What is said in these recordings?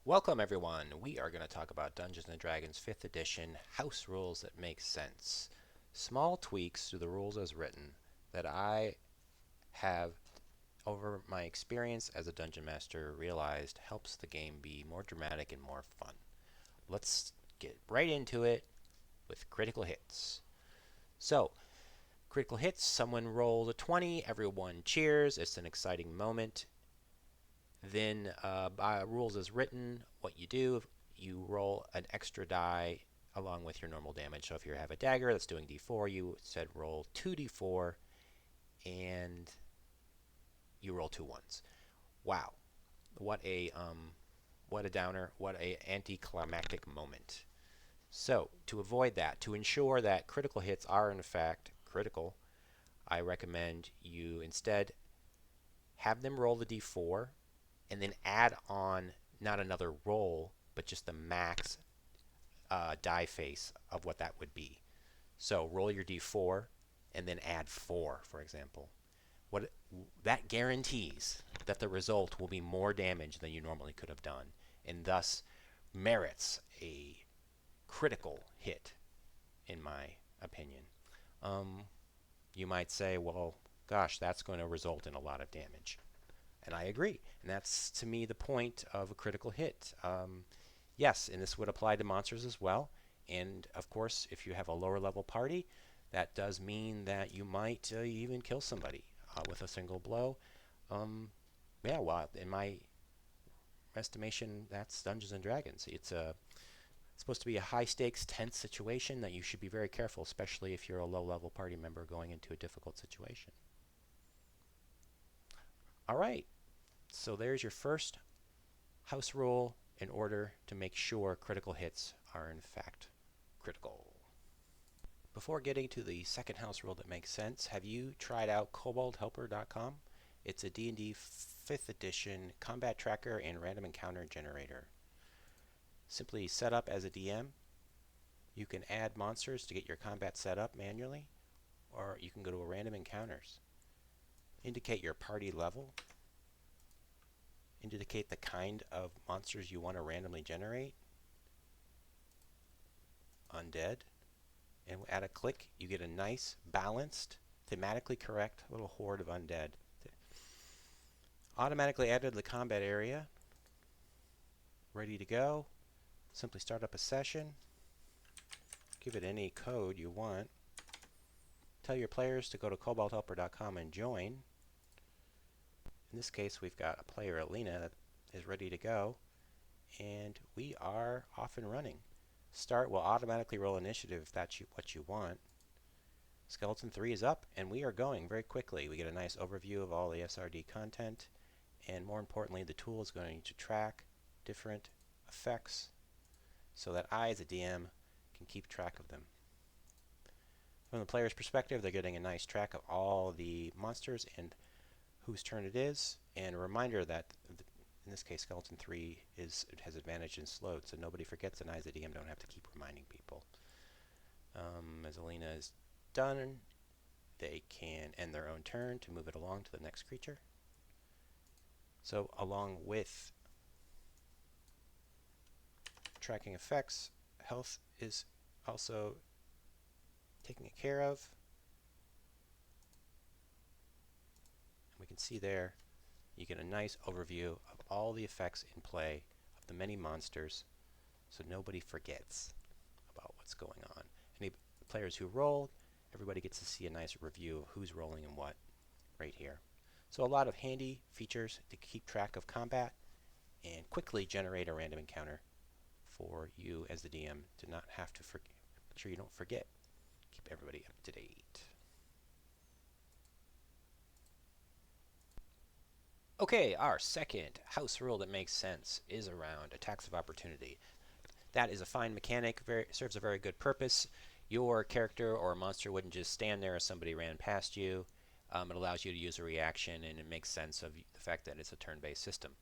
Welcome everyone. We are going to talk about Dungeons & Dragons 5th edition house rules that make sense. Small tweaks to the rules as written that I have over my experience as a dungeon master realized helps the game be more dramatic and more fun. Let's get right into it with critical hits. So, critical hits, someone rolls a 20, everyone cheers, it's an exciting moment. Then by rules as written, what you do, you roll an extra die along with your normal damage. So if you have a dagger that's doing d4, you said roll 2d4 and you roll two ones. Wow, what a downer, what a anticlimactic moment. So to avoid that, to ensure that critical hits are in fact critical, I recommend you instead have them roll the d4 and then add on not another roll, but just the max die face of what that would be. So roll your d4 and then add 4, for example. What that guarantees that the result will be more damage than you normally could have done, and thus merits a critical hit, in my opinion. Um, you might say, well, gosh, that's going to result in a lot of damage. And I agree. And that's, to me, the point of a critical hit. Yes, and this would apply to monsters as well. And, of course, if you have a lower level party, that does mean that you might even kill somebody with a single blow. Yeah, well, in my estimation, that's Dungeons & Dragons. It's supposed to be a high-stakes, tense situation that you should be very careful, especially if you're a low-level party member going into a difficult situation. All right. So there's your first house rule in order to make sure critical hits are in fact critical. Before getting to the second house rule that makes sense, have you tried out CobaltHelper.com? It's a D&D 5th edition combat tracker and random encounter generator. Simply set up as a DM. You can add monsters to get your combat set up manually, or you can go to a random encounters. Indicate your party level. Indicate the kind of monsters you want to randomly generate. Undead. And at a click, you get a nice, balanced, thematically correct little horde of undead. Automatically added to the combat area. Ready to go. Simply start up a session. Give it any code you want. Tell your players to go to cobalthelper.com and join. In this case, we've got a player, Alina, that is ready to go. And we are off and running. Start will automatically roll initiative if that's what you want. Skeleton 3 is up, and we are going very quickly. We get a nice overview of all the SRD content, and more importantly, the tool is going to track different effects so that I, as a DM, can keep track of them. From the player's perspective, they're getting a nice track of all the monsters and whose turn it is, and a reminder that in this case, Skeleton 3 has advantage in slowed, so nobody forgets, and I as a DM don't have to keep reminding people. As Alina is done, they can end their own turn to move it along to the next creature. So along with tracking effects, health is also taken care of. And we can see there you get a nice overview of all the effects in play of the many monsters, so nobody forgets about what's going on. Any players who roll, everybody gets to see a nice review of who's rolling and what right here. So a lot of handy features to keep track of combat and quickly generate a random encounter for you as the DM to not have to forget. Make sure you don't forget. Keep everybody up to date. Okay, our second house rule that makes sense is around attacks of opportunity. That is a fine mechanic, serves a very good purpose. Your character or monster wouldn't just stand there as somebody ran past you. It allows you to use a reaction, and it makes sense of the fact that it's a turn-based system.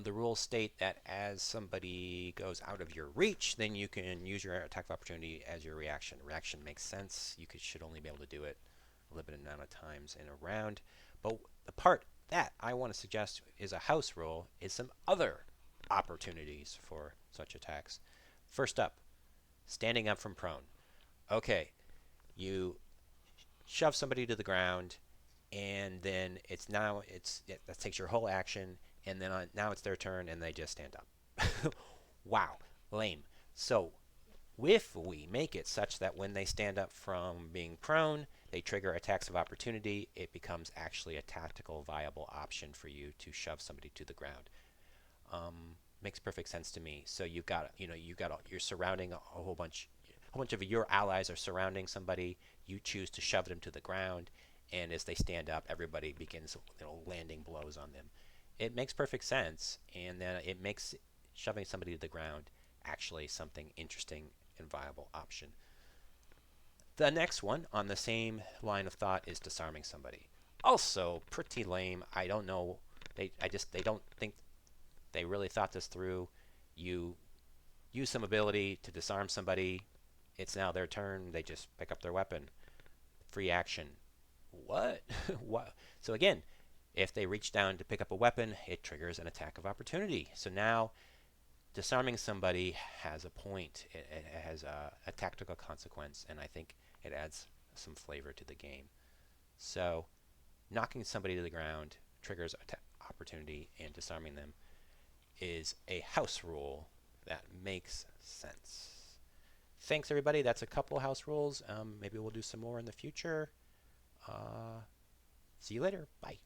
The rules state that as somebody goes out of your reach, then you can use your attack of opportunity as your reaction. Reaction makes sense. You should only be able to do it a limited amount of times in a round. But the part that I want to suggest is a house rule is some other opportunities for such attacks. First up, standing up from prone. Okay, you shove somebody to the ground, and then that takes your whole action, and then now it's their turn, and they just stand up. Wow, lame. So if we make it such that when they stand up from being prone, they trigger attacks of opportunity, it becomes actually a tactical viable option for you to shove somebody to the ground. Makes perfect sense to me. So you're surrounding a whole bunch of your allies are surrounding somebody. You choose to shove them to the ground, and as they stand up, everybody begins landing blows on them. It makes perfect sense, and then it makes shoving somebody to the ground actually something interesting and viable option. The next one on the same line of thought is disarming somebody. Also pretty lame. I don't know. They don't think they really thought this through. You use some ability to disarm somebody. It's now their turn. They just pick up their weapon. Free action. What? What? So again, if they reach down to pick up a weapon, it triggers an attack of opportunity. So now disarming somebody has a point. It has a tactical consequence, and I think it adds some flavor to the game. So knocking somebody to the ground triggers opportunity, and disarming them is a house rule that makes sense. Thanks, everybody. That's a couple house rules. Maybe we'll do some more in the future. See you later. Bye.